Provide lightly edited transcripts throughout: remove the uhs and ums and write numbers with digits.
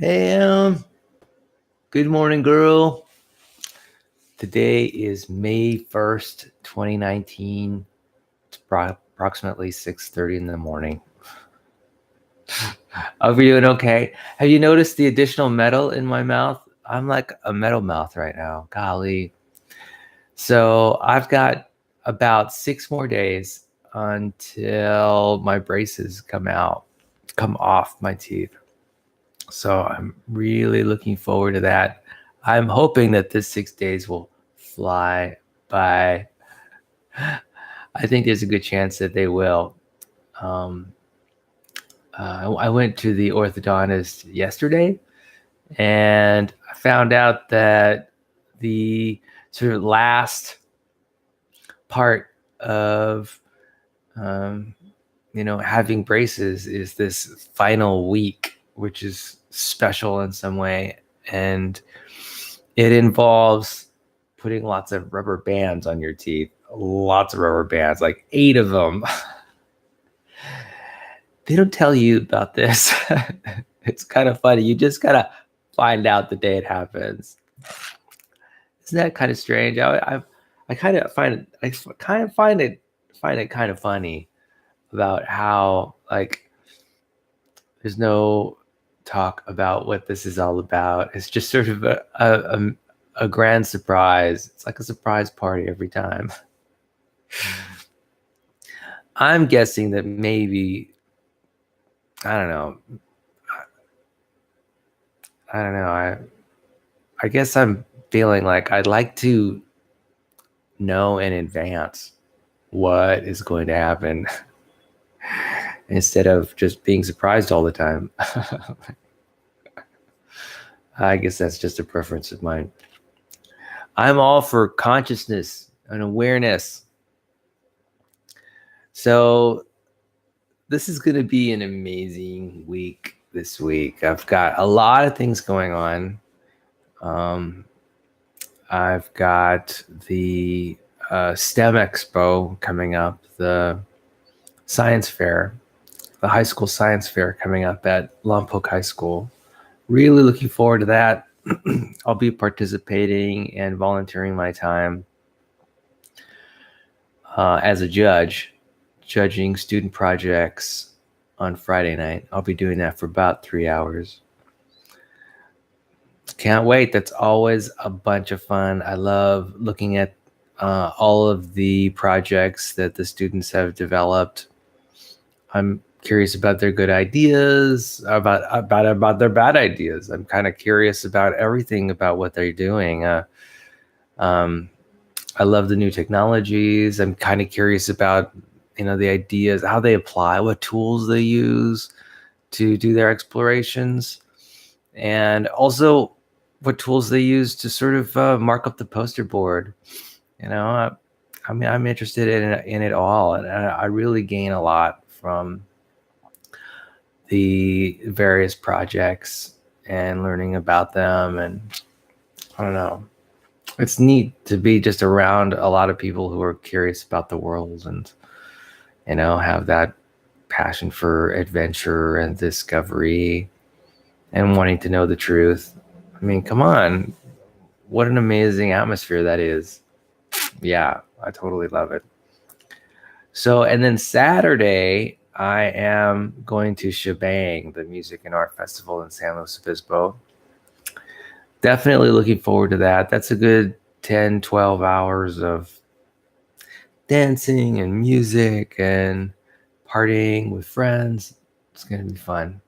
Hey, good morning, girl. Today is May 1st, 2019. It's approximately 6:30 in the morning. Hope you're doing okay. Have you noticed the additional metal in my mouth? I'm like a metal mouth right now. Golly. So I've got about 6 more days until my braces come off my teeth. So I'm really looking forward to that. I'm hoping that this 6 days will fly by. I think there's a good chance that they will. Um, I went to the orthodontist yesterday and I found out that the sort of last part of um, having braces is this final week, which is special in some way. And it involves putting lots of rubber bands on your teeth, lots of rubber bands, like 8 of them. They don't tell you about this. It's kind of funny. You just gotta find out the day it happens. Isn't that kind of strange? I kind of find it kind of funny about how like there's no talk about what this is all about. It's just sort of a grand surprise. It's like a surprise party every time. I'm guessing that maybe I don't know. I don't know. I guess I'm feeling like I'd like to know in advance what is going to happen instead of just being surprised all the time. I guess that's just a preference of mine. I'm all for consciousness and awareness. So this is going to be an amazing week this week. I've got a lot of things going on. Um, I've got the STEM Expo coming up, the science fair, the high school science fair coming up at Lompoc High School. Really looking forward to that. I'll be participating and volunteering my time as a judge, judging student projects on Friday night. I'll be doing that for about 3 hours. Can't wait. That's always a bunch of fun. I love looking at all of the projects that the students have developed. I'm curious about their good ideas, about their bad ideas. I'm kind of curious about everything about what they're doing. Um, I love the new technologies. I'm kind of curious about the ideas, how they apply, what tools they use to do their explorations, and also what tools they use to sort of mark up the poster board. I mean, I'm interested in it all, and I really gain a lot from the various projects and learning about them. And I don't know, it's neat to be just around a lot of people who are curious about the world and have that passion for adventure and discovery and wanting to know the truth. I mean, come on, what an amazing atmosphere that is. Yeah, I totally love it. So, and then Saturday, I am going to Shebang, the Music and Art Festival in San Luis Obispo. Definitely looking forward to that. That's a good 10, 12 hours of dancing and music and partying with friends. It's going to be fun.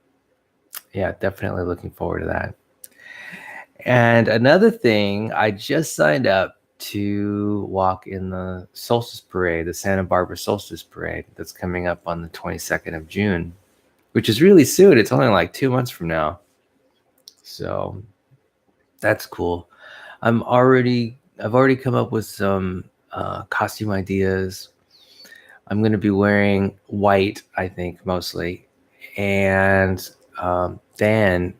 Yeah, definitely looking forward to that. And another thing, I just signed up to walk in the Solstice Parade, the Santa Barbara Solstice Parade that's coming up on the 22nd of June, which is really soon. It's only like 2 months from now. So that's cool. I've already come up with some costume ideas. I'm going to be wearing white, I think, mostly. And then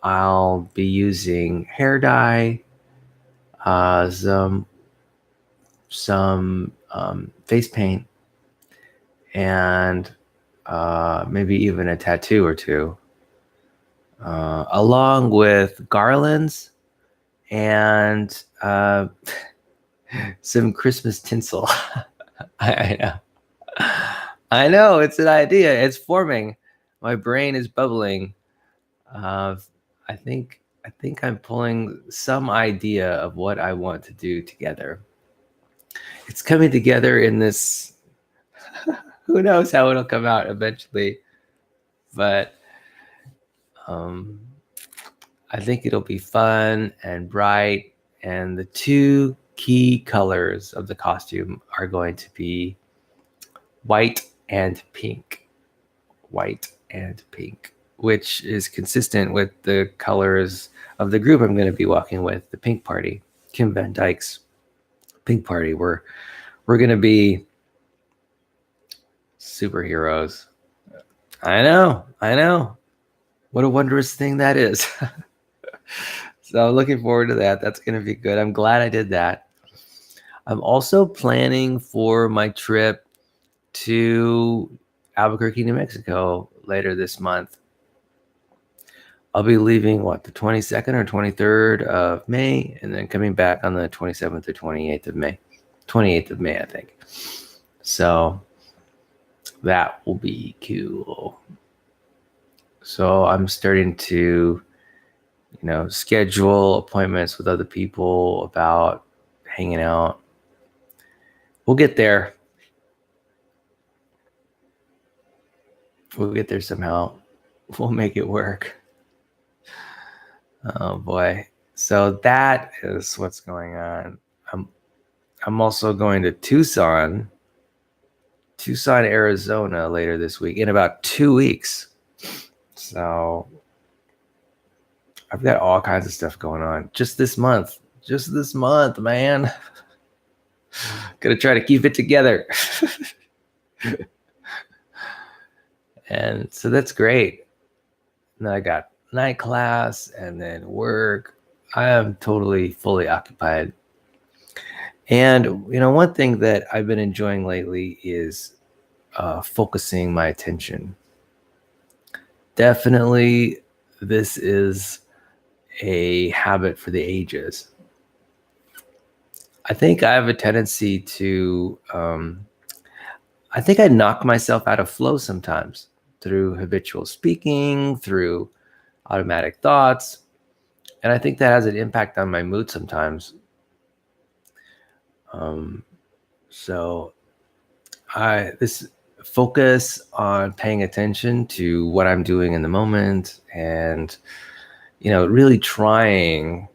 I'll be using hair dye, some face paint, and maybe even a tattoo or two. along with garlands and some Christmas tinsel. I know. I know, it's an idea. It's forming. My brain is bubbling. Uh, I think I'm pulling some idea of what I want to do together. It's coming together in this. Who knows how it'll come out eventually, but um, I think it'll be fun and bright. And the two key colors of the costume are going to be white and pink. White and pink, which is consistent with the colors of the group I'm going to be walking with, the Pink Party, Kim Van Dyke's Pink Party. We're going to be superheroes. I know. What a wondrous thing that is. So I'm looking forward to that. That's going to be good. I'm glad I did that. I'm also planning for my trip to Albuquerque, New Mexico later this month. I'll be leaving, the 22nd or 23rd of May, and then coming back on the 27th or 28th of May. 28th of May, I think. So that will be cool. So I'm starting to, schedule appointments with other people about hanging out. We'll get there. We'll get there somehow. We'll make it work. Oh boy. So that is what's going on. I'm also going to Tucson, Arizona later this week, in about 2 weeks. So I've got all kinds of stuff going on just this month, man. Gonna try to keep it together. And so that's great. And then I got night class and then work. I am totally fully occupied. And, one thing that I've been enjoying lately is focusing my attention. Definitely, this is a habit for the ages. I think I have a tendency to, I think I knock myself out of flow sometimes through habitual speaking, through automatic thoughts. And I think that has an impact on my mood sometimes. So this focus on paying attention to what I'm doing in the moment and, really trying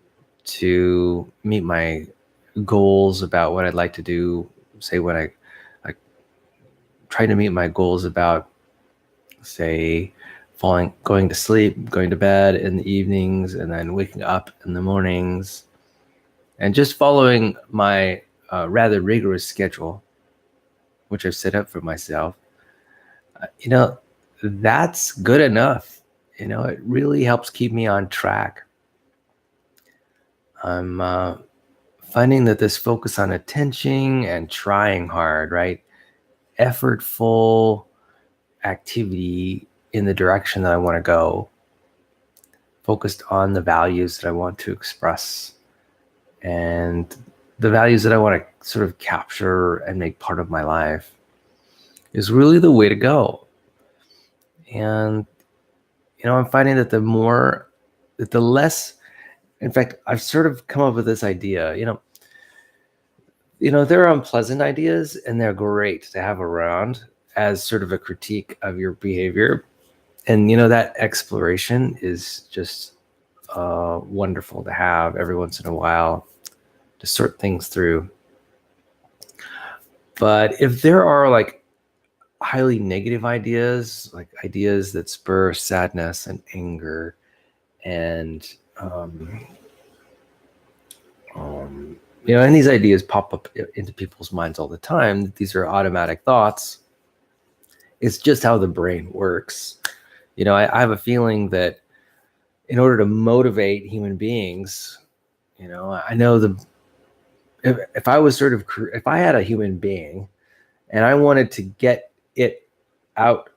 to meet my goals about what I'd like to do. Say when I try to meet my goals about, say, going to sleep, going to bed in the evenings, and then waking up in the mornings, and just following my rather rigorous schedule, which I've set up for myself. That's good enough. It really helps keep me on track. I'm finding that this focus on attention and trying hard, right? Effortful activity in the direction that I want to go, focused on the values that I want to express and the values that I want to sort of capture and make part of my life, is really the way to go. And, I'm finding that the less, in fact, I've sort of come up with this idea, there are unpleasant ideas and they're great to have around as sort of a critique of your behavior. And, that exploration is just wonderful to have every once in a while to sort things through. But if there are highly negative ideas, like ideas that spur sadness and anger and, and these ideas pop up into people's minds all the time. These are automatic thoughts. It's just how the brain works. I have a feeling that in order to motivate human beings, I know if I was if I had a human being and I wanted to get it out,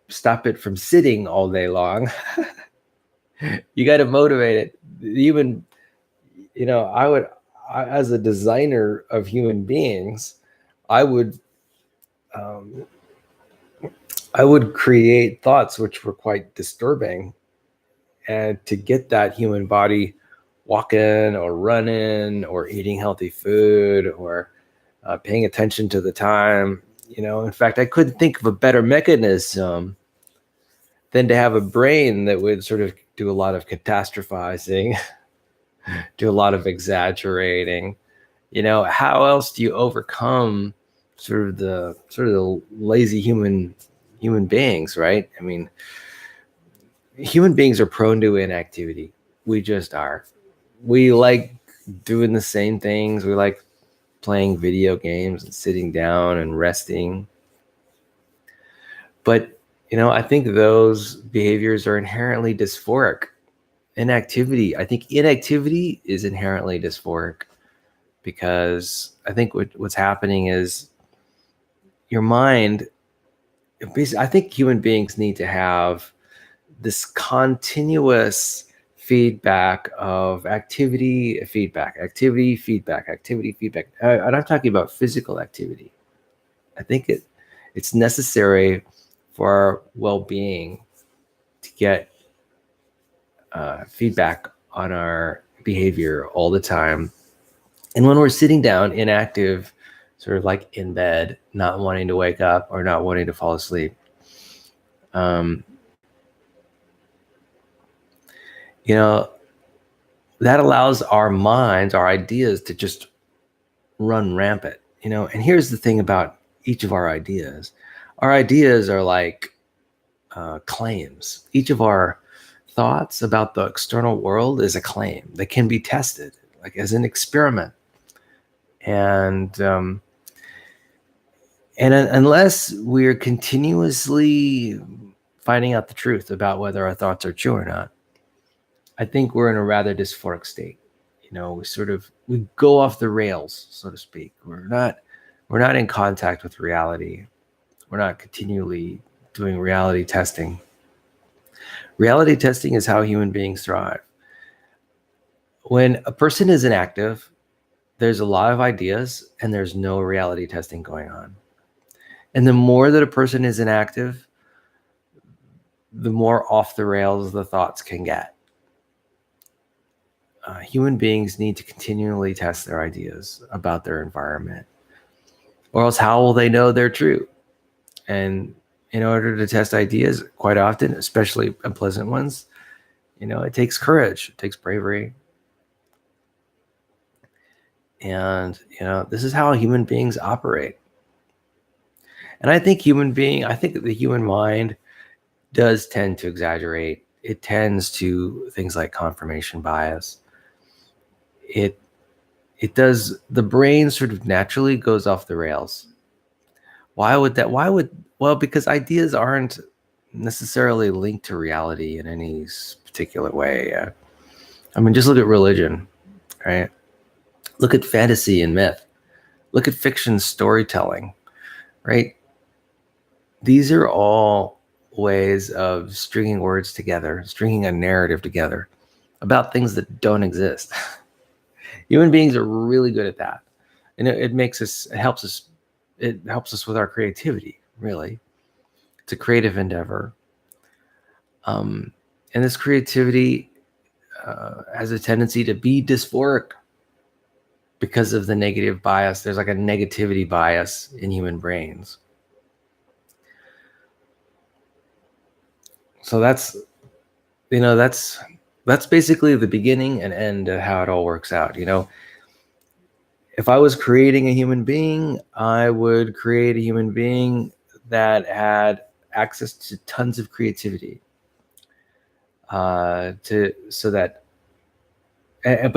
stop it from sitting all day long, You got to motivate it. Even, as a designer of human beings, I would, um, I would create thoughts which were quite disturbing, and to get that human body walking or running or eating healthy food or paying attention to the time. In fact, I couldn't think of a better mechanism than to have a brain that would sort of do a lot of catastrophizing, do a lot of exaggerating. How else do you overcome sort of the lazy human beings, right? I mean, human beings are prone to inactivity. We just are. We like doing the same things. We like playing video games and sitting down and resting. But, I think those behaviors are inherently dysphoric. I think inactivity is inherently dysphoric, because I think what's happening is your mind, basically, I think human beings need to have this continuous feedback of activity, feedback, activity, feedback, activity, feedback. And I'm talking about physical activity. I think it's necessary for our well-being to get feedback on our behavior all the time. And when we're sitting down inactive, sort of like in bed, not wanting to wake up or not wanting to fall asleep, that allows our minds, our ideas, to just run rampant. And here's the thing about each of our ideas. Our ideas are like claims. Each of our thoughts about the external world is a claim that can be tested, like as an experiment. And unless we're continuously finding out the truth about whether our thoughts are true or not, I think we're in a rather dysphoric state. We go off the rails, so to speak. We're not in contact with reality. We're not continually doing reality testing. Reality testing is how human beings thrive. When a person is inactive, there's a lot of ideas and there's no reality testing going on. And the more that a person is inactive, the more off the rails the thoughts can get. Human beings need to continually test their ideas about their environment, or else how will they know they're true? And in order to test ideas, quite often, especially unpleasant ones, it takes courage, it takes bravery. And, this is how human beings operate. And I think that the human mind does tend to exaggerate. It tends to things like confirmation bias. The brain sort of naturally goes off the rails. Why would that? Well, because ideas aren't necessarily linked to reality in any particular way. I mean, just look at religion, right? Look at fantasy and myth. Look at fiction storytelling, right? These are all ways of stringing words together, stringing a narrative together about things that don't exist. Human beings are really good at that. And it helps us with our creativity, really. It's a creative endeavor. And this creativity has a tendency to be dysphoric because of the negative bias. There's like a negativity bias in human brains. So that's basically the beginning and end of how it all works out. If I was creating a human being, I would create a human being that had access to tons of creativity. But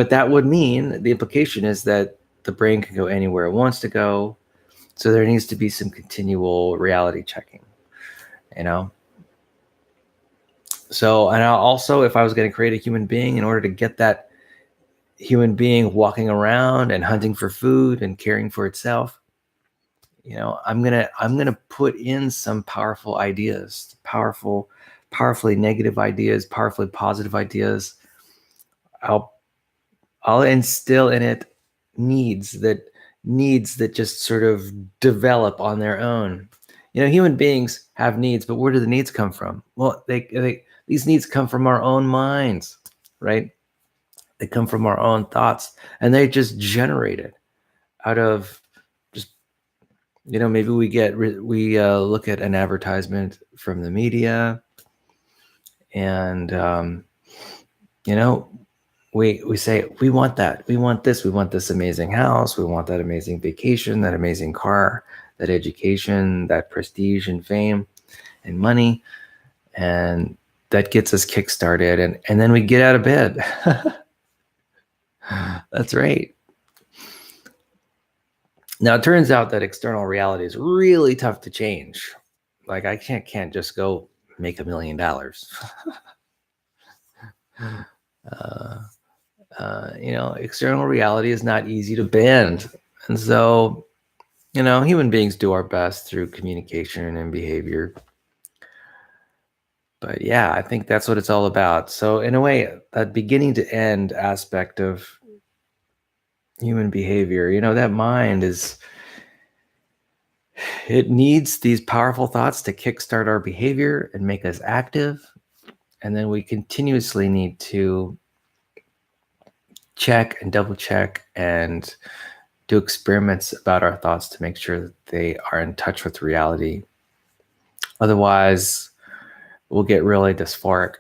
that would mean, the implication is that the brain can go anywhere it wants to go. So there needs to be some continual reality checking, So, and also, if I was going to create a human being, in order to get that human being walking around and hunting for food and caring for itself, I'm gonna put in some powerful ideas, powerful powerfully negative ideas, powerfully positive ideas. I'll instill in it needs that just sort of develop on their own. Human beings have needs, but where do the needs come from? Well, these needs come from our own minds, right? They come from our own thoughts, and they just generated out of just maybe we look at an advertisement from the media, and we say we want that, we want this amazing house, we want that amazing vacation, that amazing car, that education, that prestige and fame and money, and that gets us kickstarted, and then we get out of bed. That's right. Now, it turns out that external reality is really tough to change. Like, I can't just go make $1 million. External reality is not easy to bend. And so, human beings do our best through communication and behavior. But yeah, I think that's what it's all about. So in a way, that beginning to end aspect of human behavior, that mind it needs these powerful thoughts to kickstart our behavior and make us active. And then we continuously need to check and double check and do experiments about our thoughts to make sure that they are in touch with reality. Otherwise, we'll get really dysphoric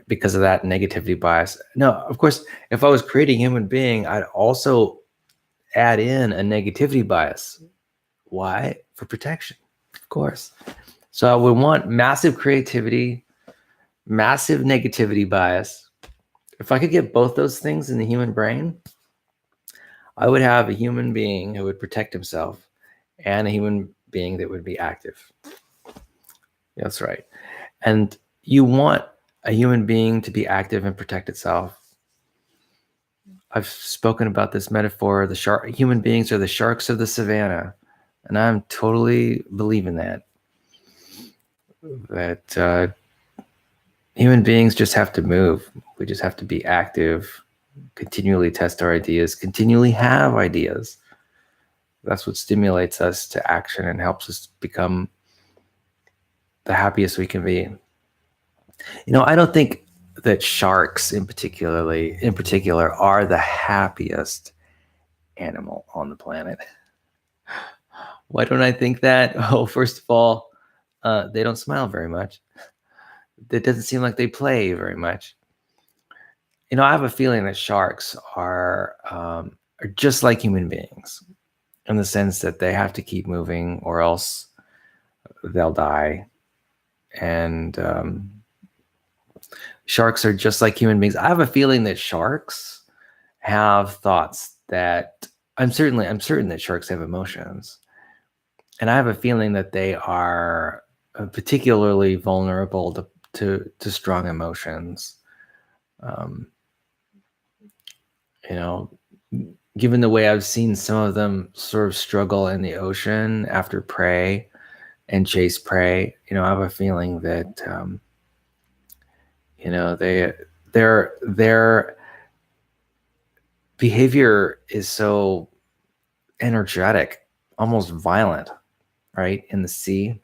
because of that negativity bias. No, of course, if I was creating a human being, I'd also add in a negativity bias. Why? For protection, of course. So I would want massive creativity, massive negativity bias. If I could get both those things in the human brain, I would have a human being who would protect himself and a human being that would be active. That's right. And you want a human being to be active and protect itself. I've spoken about this metaphor. Human beings are the sharks of the savannah. And I'm totally believing that human beings just have to move. We just have to be active, continually test our ideas, continually have ideas. That's what stimulates us to action and helps us become the happiest we can be. I don't think that sharks in particular are the happiest animal on the planet. Why don't I think that? Oh, first of all, they don't smile very much. It doesn't seem like they play very much. I have a feeling that sharks are just like human beings in the sense that they have to keep moving or else they'll die. And sharks are just like human beings. I have a feeling that sharks have thoughts that I'm certain that sharks have emotions. And I have a feeling that they are particularly vulnerable to strong emotions. Given the way I've seen some of them sort of struggle in the ocean after prey and chase prey, I have a feeling that, their behavior is so energetic, almost violent, right? In the sea,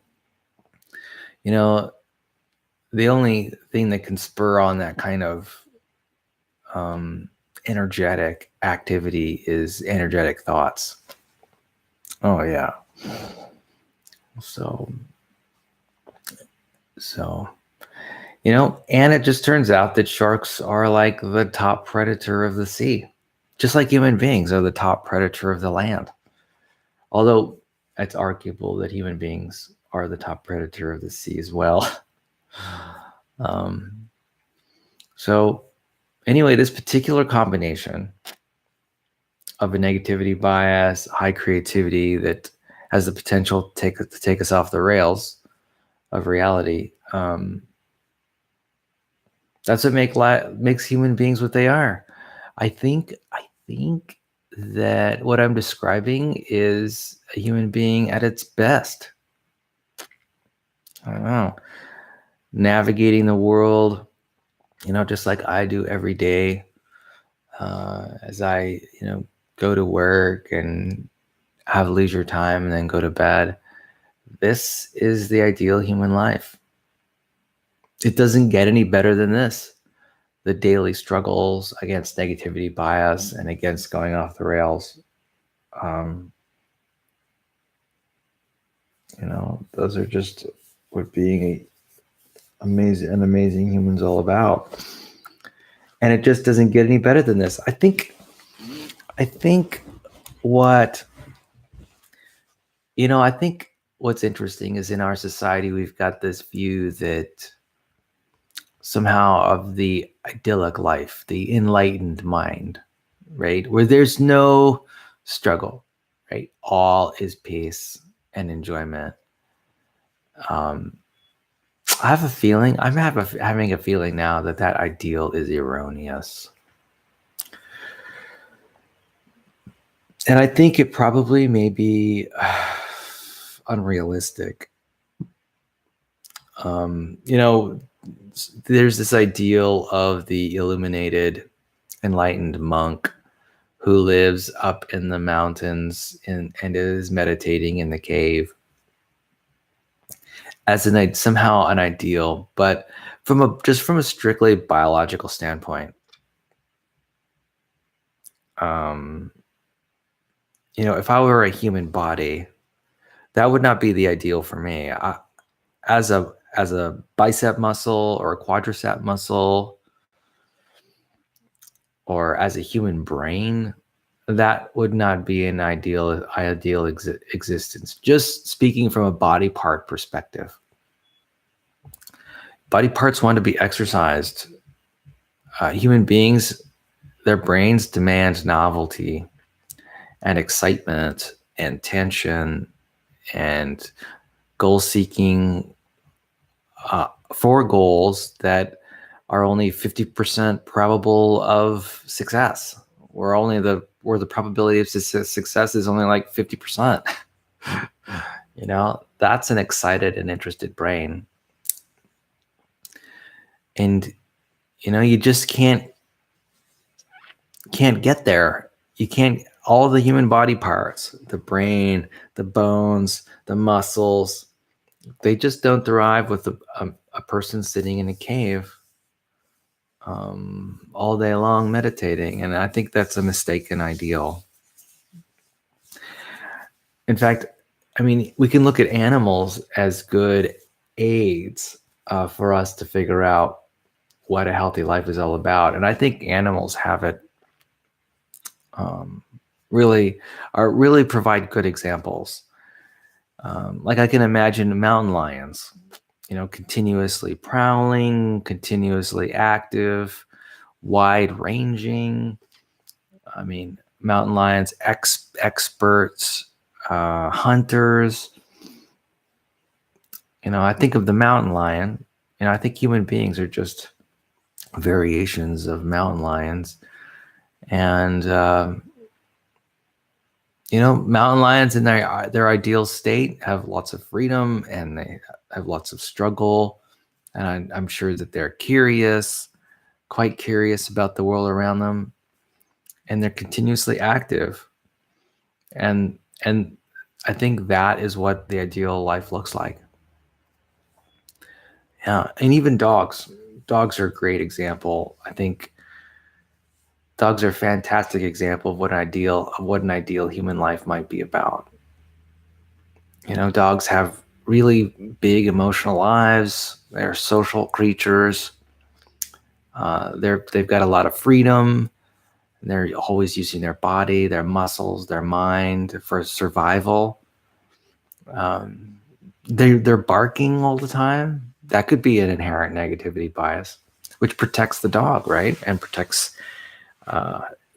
the only thing that can spur on that kind of energetic activity is energetic thoughts. Oh yeah. So and it just turns out that sharks are like the top predator of the sea, just like human beings are the top predator of the land. Although it's arguable that human beings are the top predator of the sea as well. So anyway, this particular combination of a negativity bias, high creativity that has the potential to take us off the rails of reality, that's what makes human beings what they are. I think that what I'm describing is a human being at its best. I don't know. navigating the world, just like I do every day, as I, go to work and have leisure time and then go to bed. This is the ideal human life. It doesn't get any better than this. The daily struggles against negativity bias and against going off the rails. Those are just what being an amazing human's all about. And it just doesn't get any better than this. I think what I think what's interesting is in our society we've got this view that somehow of the idyllic life, the enlightened mind, right? Where there's no struggle, right? All is peace and enjoyment. I have a feeling, having a feeling now that ideal is erroneous. And I think it probably may be unrealistic. There's this ideal of the illuminated, enlightened monk who lives up in the mountains and is meditating in the cave as somehow an ideal, but from a strictly biological standpoint, if I were a human body, that would not be the ideal for me. As a bicep muscle or a quadricep muscle, or as a human brain, that would not be an ideal existence. Just speaking from a body part perspective. Body parts want to be exercised. Human beings, their brains demand novelty and excitement and tension and goal seeking for goals that are only 50% probable of success. Where the probability of success is only like 50%. That's an excited and interested brain. And you just can't get there. You can't. All the human body parts, the brain, the bones, the muscles, they just don't thrive with a person sitting in a cave all day long meditating. And I think that's a mistaken ideal. In fact, we can look at animals as good aids for us to figure out what a healthy life is all about. And I think animals have it really provide good examples. Like I can imagine mountain lions, continuously prowling, continuously active, wide-ranging. Mountain lions, experts, hunters. I think of the mountain lion, I think human beings are just variations of mountain lions. And mountain lions in their ideal state have lots of freedom and they have lots of struggle. And I'm sure that they're quite curious about the world around them. And they're continuously active. And I think that is what the ideal life looks like. Yeah. And even dogs. Dogs are a great example. I think dogs are a fantastic example of what an ideal human life might be about. Dogs have really big emotional lives. They're social creatures. They've got a lot of freedom. They're always using their body, their muscles, their mind for survival. They're barking all the time. That could be an inherent negativity bias, which protects the dog, right? And protects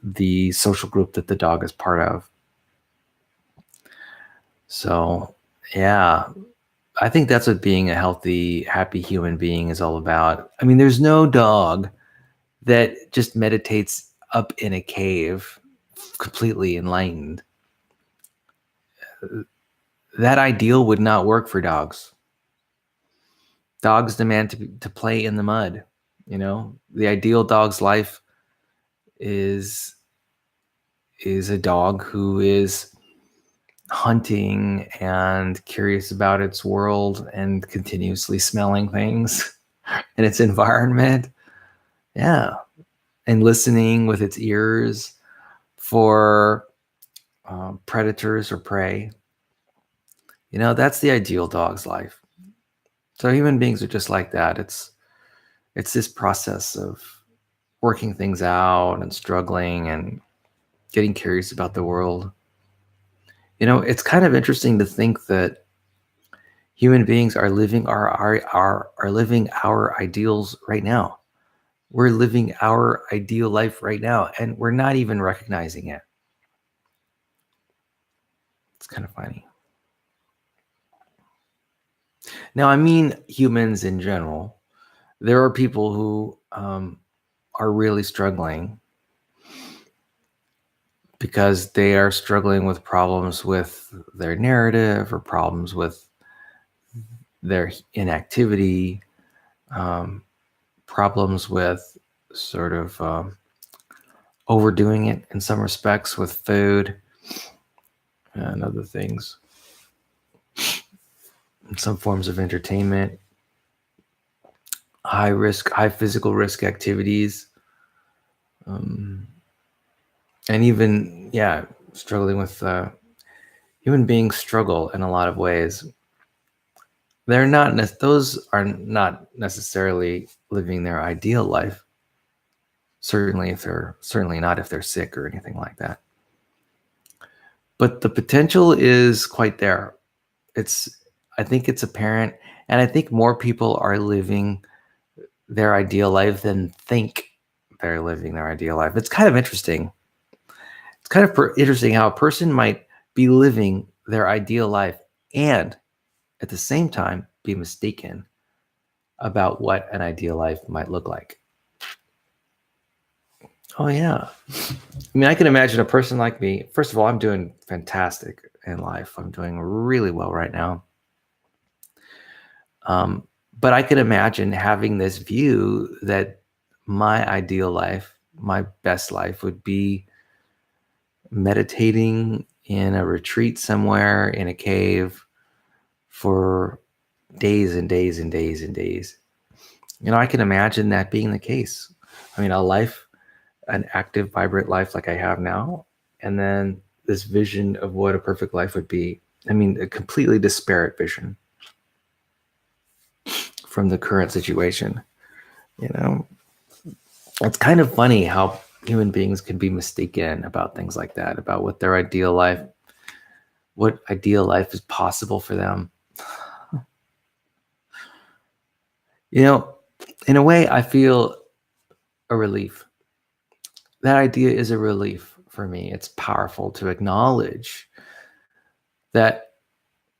the social group that the dog is part of. So, yeah, I think that's what being a healthy, happy human being is all about. There's no dog that just meditates up in a cave, completely enlightened. That ideal would not work for dogs. Dogs demand to play in the mud. You know, the ideal dog's life is a dog who is hunting and curious about its world and continuously smelling things in its environment. Yeah. And listening with its ears for predators or prey. You know, that's the ideal dog's life. So human beings are just like that. It's this process of working things out and struggling and getting curious about the world. You know, it's kind of interesting to think that human beings are living are living our ideals right now. We're living our ideal life right now, and we're not even recognizing it. It's kind of funny. Now, I mean humans in general. There are people who are really struggling because they are struggling with problems with their narrative or problems with their inactivity, problems with sort of overdoing it in some respects with food and other things, and some forms of entertainment, high physical risk activities, and even, struggling with human beings struggle in a lot of ways. Those are not necessarily living their ideal life. Certainly not if they're sick or anything like that. But the potential is quite there. I think it's apparent, and I think more people are living their ideal life than think they're living their ideal life. It's kind of interesting. It's kind of interesting how a person might be living their ideal life and at the same time be mistaken about what an ideal life might look like. Oh, yeah. I mean, I can imagine a person like me. First of all, I'm doing fantastic in life. I'm doing really well right now. But I could imagine having this view that my ideal life, my best life, would be meditating in a retreat somewhere in a cave for days and days and days and days. You know, I can imagine that being the case. I mean, an active, vibrant life like I have now, and then this vision of what a perfect life would be. I mean, a completely disparate vision from the current situation. You know, it's kind of funny how human beings can be mistaken about things like that, about what ideal life is possible for them. You know, in a way, I feel a relief. That idea is a relief for me. It's powerful to acknowledge that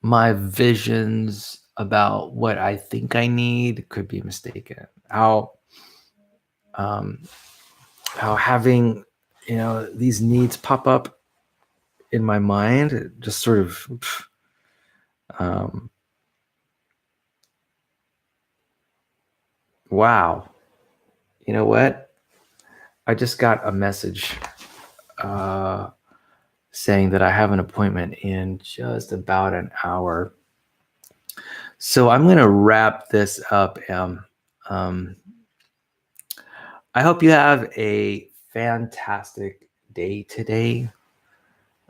my visions about what I think I need could be mistaken. How having, these needs pop up in my mind, it just sort of wow. You know what? I just got a message saying that I have an appointment in just about an hour. So I'm going to wrap this up. I hope you have a fantastic day today.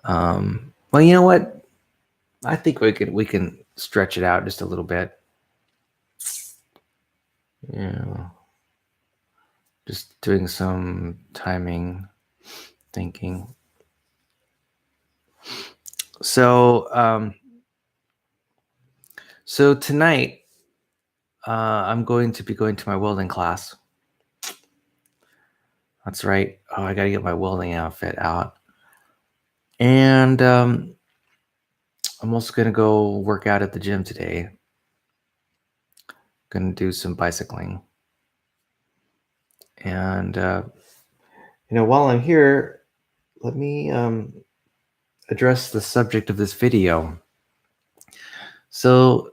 Well, you know what? I think we can stretch it out just a little bit. Yeah. Just doing some timing thinking. So tonight, I'm going to be going to my welding class. That's right. Oh, I got to get my welding outfit out. And I'm also going to go work out at the gym today. Going to do some bicycling. And, while I'm here, let me address the subject of this video. So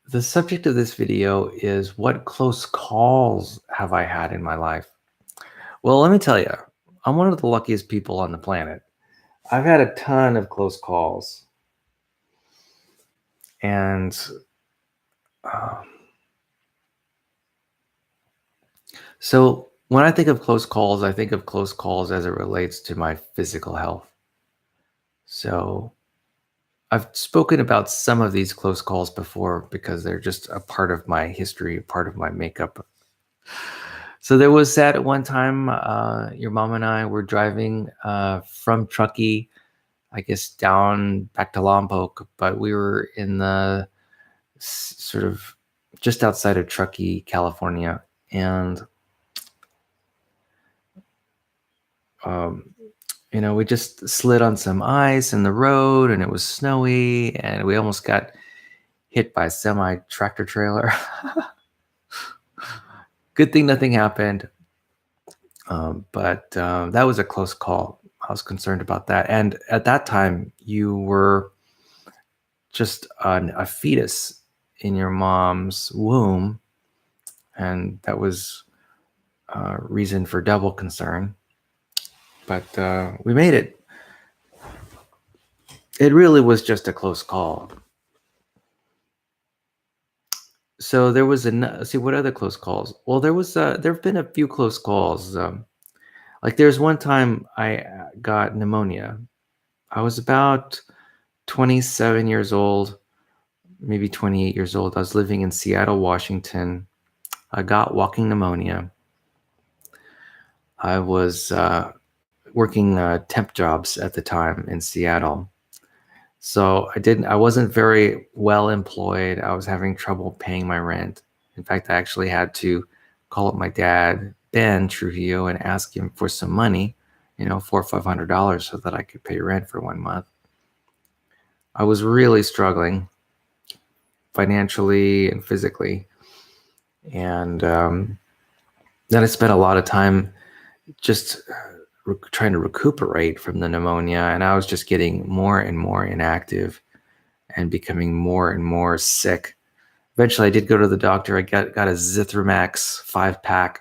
The subject of this video is what close calls have I had in my life? Well, let me tell you, I'm one of the luckiest people on the planet. I've had a ton of close calls. And um, so when I think of close calls, I think of close calls as it relates to my physical health. So I've spoken about some of these close calls before because they're just a part of my history, a part of my makeup. So there was that one time your mom and I were driving from Truckee, I guess down back to Lompoc, but we were in the sort of just outside of Truckee, California. And, um, we just slid on some ice in the road and it was snowy and we almost got hit by a semi tractor trailer. Good thing nothing happened. But that was a close call. I was concerned about that. And at that time, you were just a fetus in your mom's womb. And that was reason for double concern. But we made it. It really was just a close call. So there was see what other close calls. Well, there've been a few close calls. Like there's one time I got pneumonia. I was about 27 years old, maybe 28 years old. I was living in Seattle, Washington. I got walking pneumonia. I was working temp jobs at the time in Seattle. So I wasn't very well employed. I was having trouble paying my rent. In fact, I actually had to call up my dad, Ben Trujillo, and ask him for some money, $400 or $500 so that I could pay rent for 1 month. I was really struggling financially and physically. And then I spent a lot of time just trying to recuperate from the pneumonia. And I was just getting more and more inactive and becoming more and more sick. Eventually, I did go to the doctor. I got a Zithromax 5-pack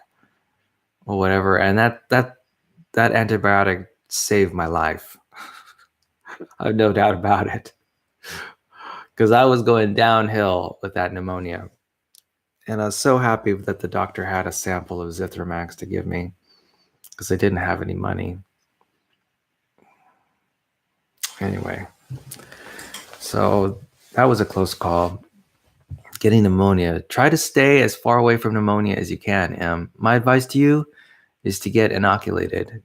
or whatever. And that antibiotic saved my life. I have no doubt about it. Because I was going downhill with that pneumonia. And I was so happy that the doctor had a sample of Zithromax to give me because I didn't have any money. Anyway, so that was a close call. Getting pneumonia. Try to stay as far away from pneumonia as you can. My advice to you is to get inoculated.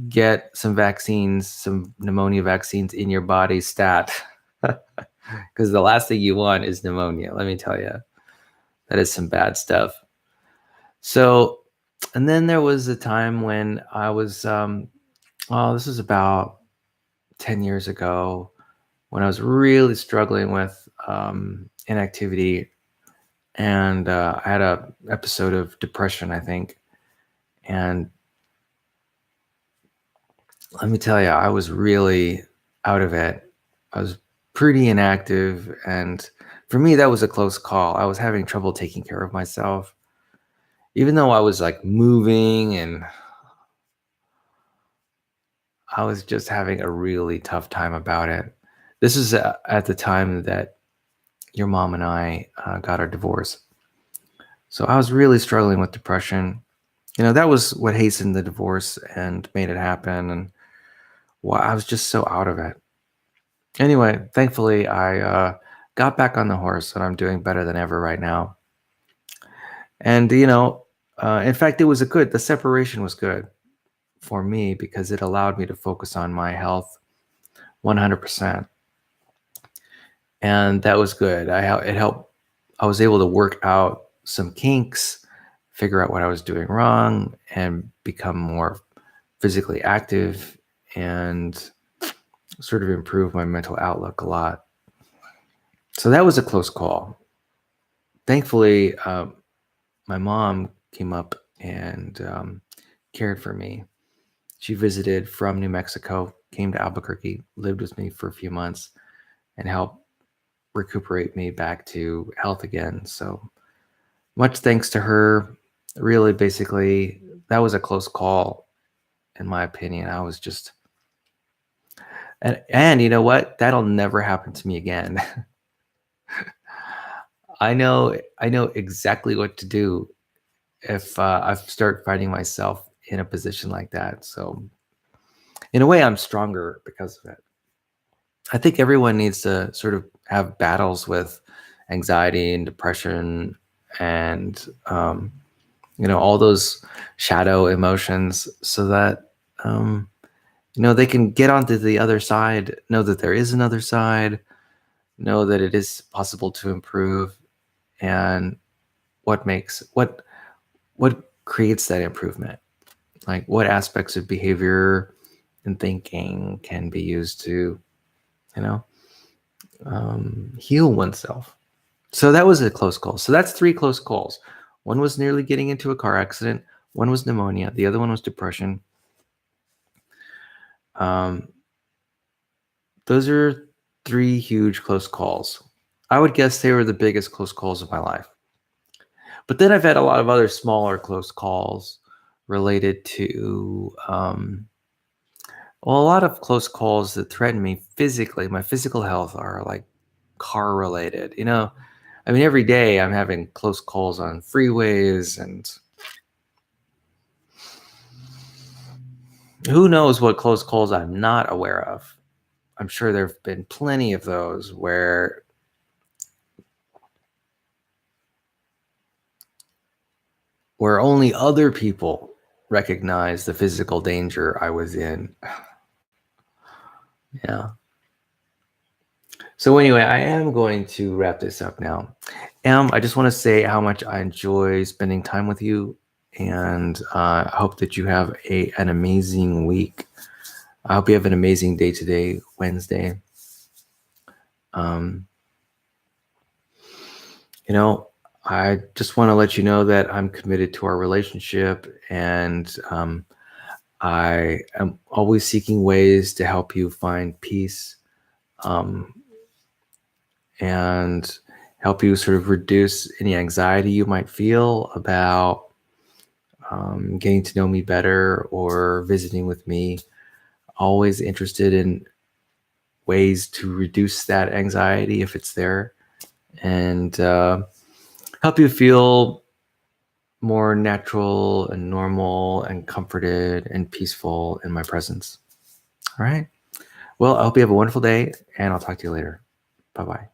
Get some vaccines, some pneumonia vaccines in your body stat. Because the last thing you want is pneumonia, let me tell you. That is some bad stuff. So, and then there was a time when I was, this was about 10 years ago, when I was really struggling with inactivity. And I had an episode of depression, I think. And let me tell you, I was really out of it. I was pretty inactive. And for me, that was a close call. I was having trouble taking care of myself. Even though I was like moving and I was just having a really tough time about it. This is at the time that your mom and I got our divorce. So I was really struggling with depression. That was what hastened the divorce and made it happen. And I was just so out of it. Anyway, thankfully, I got back on the horse and I'm doing better than ever right now. And, in fact, the separation was good for me because it allowed me to focus on my health 100%. And that was good. It helped. I was able to work out some kinks, figure out what I was doing wrong, and become more physically active and sort of improve my mental outlook a lot. So that was a close call. Thankfully, my mom came up and cared for me. She visited from New Mexico, came to Albuquerque, lived with me for a few months, and helped recuperate me back to health again. So much thanks to her. Really, basically, that was a close call, in my opinion. I was just, and you know what? That'll never happen to me again. I know exactly what to do if I start finding myself in a position like that. So in a way, I'm stronger because of it. I think everyone needs to sort of have battles with anxiety and depression and all those shadow emotions, so that they can get onto the other side, know that there is another side, know that it is possible to improve, and what creates that improvement. Like, what aspects of behavior and thinking can be used to heal oneself. So that was a close call. So that's 3 close calls. One was nearly getting into a car accident. One was pneumonia. The other one was depression. Those are 3 huge close calls. I would guess they were the biggest close calls of my life. But then I've had a lot of other smaller close calls related to, a lot of close calls that threaten me physically. My physical health are like car related. I mean, every day I'm having close calls on freeways, and who knows what close calls I'm not aware of. I'm sure there have been plenty of those where only other people recognize the physical danger I was in. Yeah. So anyway, I am going to wrap this up now. I just want to say how much I enjoy spending time with you, and I hope that you have an amazing week. I hope you have an amazing day today, Wednesday. I just want to let you know that I'm committed to our relationship, and I am always seeking ways to help you find peace, and help you sort of reduce any anxiety you might feel about getting to know me better or visiting with me. Always interested in ways to reduce that anxiety if it's there, and help you feel more natural and normal and comforted and peaceful in my presence. All right. Well, I hope you have a wonderful day, and I'll talk to you later. Bye-bye.